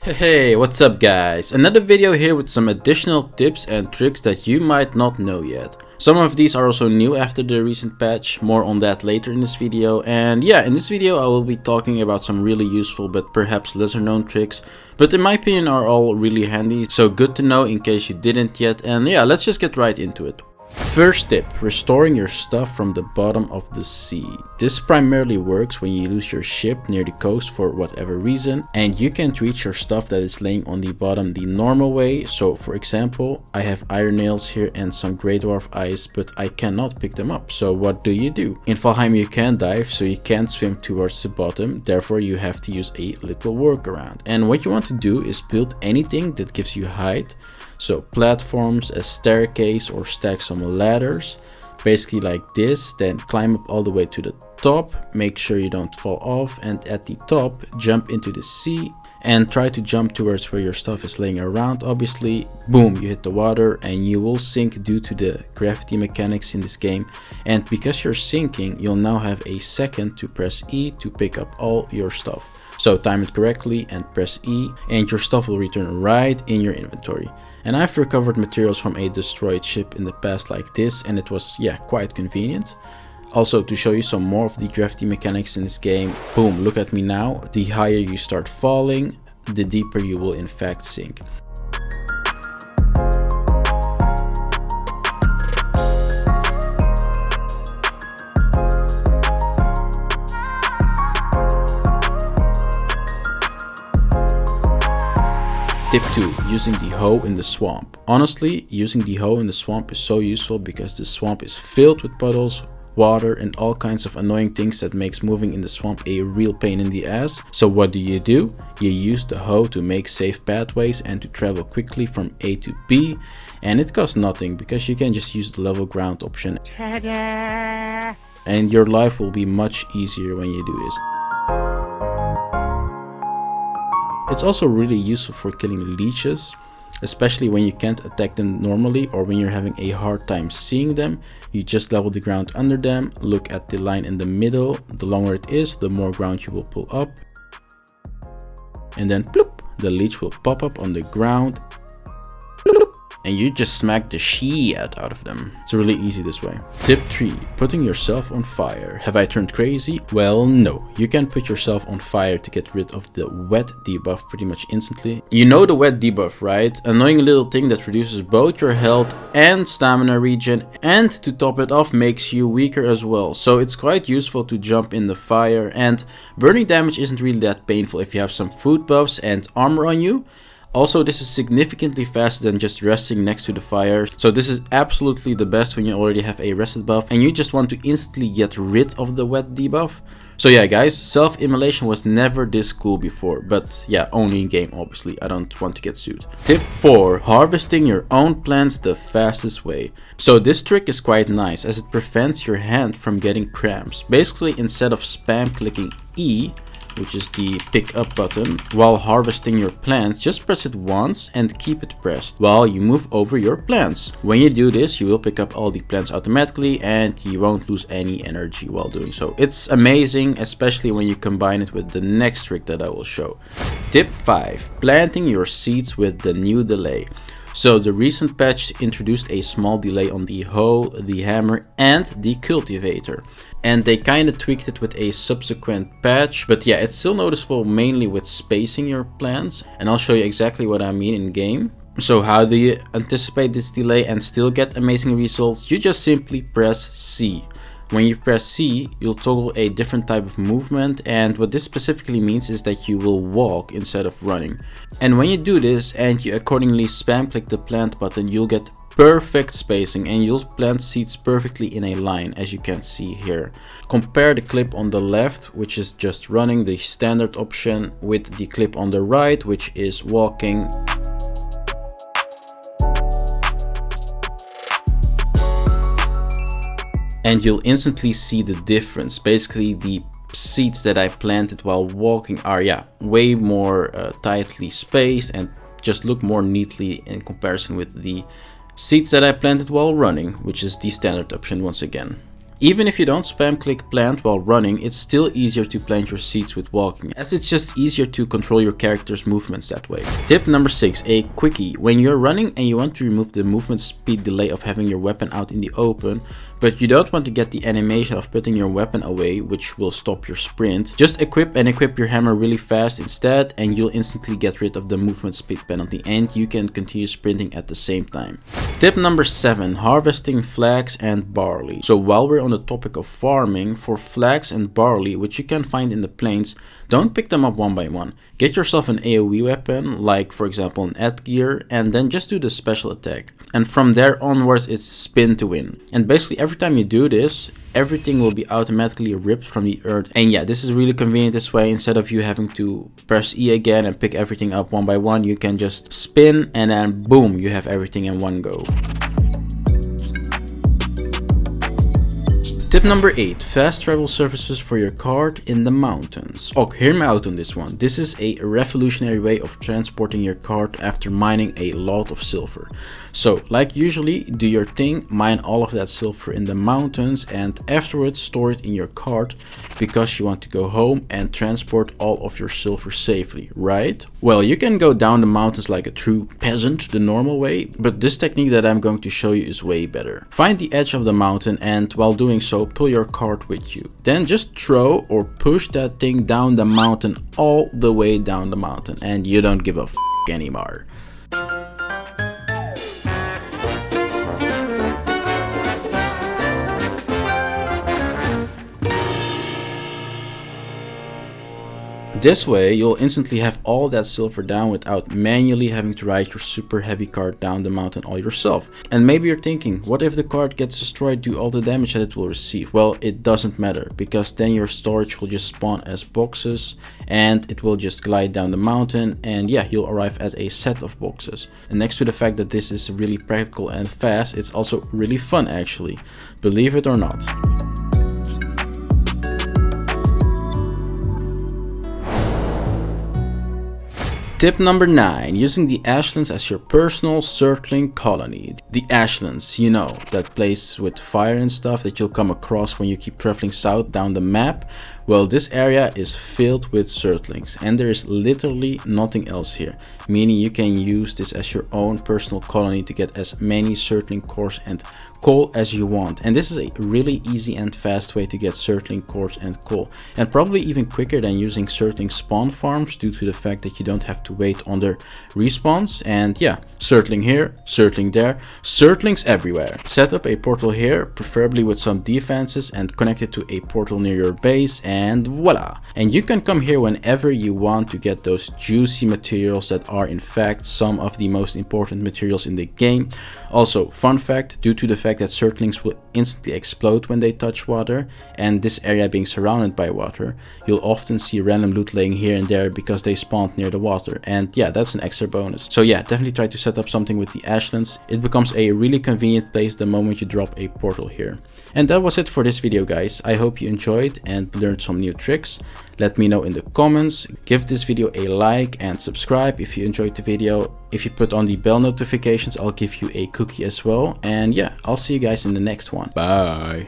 Hey, what's up guys? Another video here with some additional tips and tricks that you might not know yet. Some of these are also new after the recent patch, more on that later in this video. And yeah, in this video I will be talking about some really useful but perhaps lesser known tricks, but in my opinion are all really handy, so good to know in case you didn't yet. And yeah, let's just get right into it. First tip, restoring your stuff from the bottom of the sea. This primarily works when you lose your ship near the coast for whatever reason and you can't reach your stuff that is laying on the bottom the normal way. So for example, I have iron nails here and some grey dwarf ice, but I cannot pick them up. So what do? In Valheim you can't dive, so you can't swim towards the bottom, therefore you have to use a little workaround. And what you want to do is build anything that gives you height. So platforms, a staircase, or stack some ladders, basically like this, then climb up all the way to the top, make sure you don't fall off, and at the top jump into the sea and try to jump towards where your stuff is laying around. Obviously, boom, you hit the water and you will sink due to the gravity mechanics in this game, and because you're sinking you'll now have a second to press E to pick up all your stuff. So time it correctly and press E and your stuff will return right in your inventory. And I've recovered materials from a destroyed ship in the past like this, and it was, yeah, quite convenient. Also, to show you some more of the gravity mechanics in this game, boom, look at me now. The higher you start falling, the deeper you will in fact sink. Tip 2. Using the hoe in the swamp. Honestly, using the hoe in the swamp is so useful because the swamp is filled with puddles, water, and all kinds of annoying things that makes moving in the swamp a real pain in the ass. So what do? You use the hoe to make safe pathways and to travel quickly from A to B, and it costs nothing because you can just use the level ground option. Ta-da! And your life will be much easier when you do this. It's also really useful for killing leeches, especially when you can't attack them normally or when you're having a hard time seeing them. You just level the ground under them, look at the line in the middle. The longer it is, the more ground you will pull up. And then ploop, the leech will pop up on the ground. And you just smack the shit out of them. It's really easy this way. Tip 3. Putting yourself on fire. Have I turned crazy? Well, no. You can put yourself on fire to get rid of the wet debuff pretty much instantly. You know the wet debuff, right? Annoying little thing that reduces both your health and stamina regen, and to top it off makes you weaker as well. So it's quite useful to jump in the fire, and burning damage isn't really that painful if you have some food buffs and armor on you. Also, this is significantly faster than just resting next to the fire, so this is absolutely the best when you already have a rested buff and you just want to instantly get rid of the wet debuff. So yeah guys, self-immolation was never this cool before, but yeah, only in game obviously, I don't want to get sued. Tip 4. Harvesting your own plants the fastest way. So this trick is quite nice as it prevents your hand from getting cramps. Basically, instead of spam clicking E, which is the pick up button, while harvesting your plants, just press it once and keep it pressed while you move over your plants. When you do this, you will pick up all the plants automatically and you won't lose any energy while doing so. It's amazing, especially when you combine it with the next trick that I will show. Tip 5. Planting your seeds with the new delay. So the recent patch introduced a small delay on the hoe, the hammer, and the cultivator. And they kinda tweaked it with a subsequent patch, but yeah, it's still noticeable mainly with spacing your plants. And I'll show you exactly what I mean in game. So how do you anticipate this delay and still get amazing results? You just simply press C. When you press C, you'll toggle a different type of movement, and what this specifically means is that you will walk instead of running. And when you do this and you accordingly spam click the plant button, you'll get perfect spacing and you'll plant seeds perfectly in a line, as you can see here. Compare the clip on the left, which is just running, the standard option, with the clip on the right, which is walking. And you'll instantly see the difference. Basically, the seeds that I planted while walking are, yeah, way more tightly spaced and just look more neatly in comparison with the seeds that I planted while running, which is the standard option once again. Even if you don't spam click plant while running, it's still easier to plant your seeds with walking, as it's just easier to control your character's movements that way. Tip number 6, a quickie. When you're running and you want to remove the movement speed delay of having your weapon out in the open, but you don't want to get the animation of putting your weapon away, which will stop your sprint, just equip your hammer really fast instead, and you'll instantly get rid of the movement speed penalty, and you can continue sprinting at the same time. Tip number 7, harvesting flax and barley. So while we're on the topic of farming, for flax and barley, which you can find in the plains, don't pick them up one by one. Get yourself an AoE weapon, like for example an Edgear, and then just do the special attack. And from there onwards it's spin to win. And basically every time you do this, everything will be automatically ripped from the earth. And yeah, this is really convenient this way. Instead of you having to press E again and pick everything up one by one, you can just spin and then boom, you have everything in one go. Tip number 8, fast travel services for your cart in the mountains. Oh, hear me out on this one. This is a revolutionary way of transporting your cart after mining a lot of silver. So, like usually, do your thing, mine all of that silver in the mountains, and afterwards store it in your cart because you want to go home and transport all of your silver safely, right? Well, you can go down the mountains like a true peasant the normal way, but this technique that I'm going to show you is way better. Find the edge of the mountain, and while doing so, pull your cart with you. Then just throw or push that thing down the mountain, all the way down the mountain, and you don't give a f anymore. This way, you'll instantly have all that silver down without manually having to ride your super heavy cart down the mountain all yourself. And maybe you're thinking, what if the cart gets destroyed due to all the damage that it will receive? Well, it doesn't matter, because then your storage will just spawn as boxes and it will just glide down the mountain, and yeah, you'll arrive at a set of boxes. And next to the fact that this is really practical and fast, it's also really fun actually, believe it or not. Tip number 9, using the Ashlands as your personal circling colony. The Ashlands, you know, that place with fire and stuff that you'll come across when you keep traveling south down the map. Well, this area is filled with Surtlings, and there is literally nothing else here, meaning you can use this as your own personal colony to get as many Surtling cores and coal as you want. And this is a really easy and fast way to get Surtling cores and coal, and probably even quicker than using Surtling spawn farms due to the fact that you don't have to wait on their respawns. And yeah, Surtling here, Surtling there, Surtlings everywhere. Set up a portal here, preferably with some defenses, and connect it to a portal near your base, and voila! And you can come here whenever you want to get those juicy materials that are in fact some of the most important materials in the game. Also, fun fact, due to the fact that Surtlings will instantly explode when they touch water, and this area being surrounded by water, you'll often see random loot laying here and there because they spawned near the water, and yeah, that's an extra bonus. So yeah, definitely try to set up something with the Ashlands. It becomes a really convenient place the moment you drop a portal here. And that was it for this video, guys. I hope you enjoyed and learned some new tricks. Let me know in the comments. Give this video a like and subscribe if you enjoyed the video. If you put on the bell notifications, I'll give you a cookie as well. And yeah, I'll see you guys in the next one. Bye.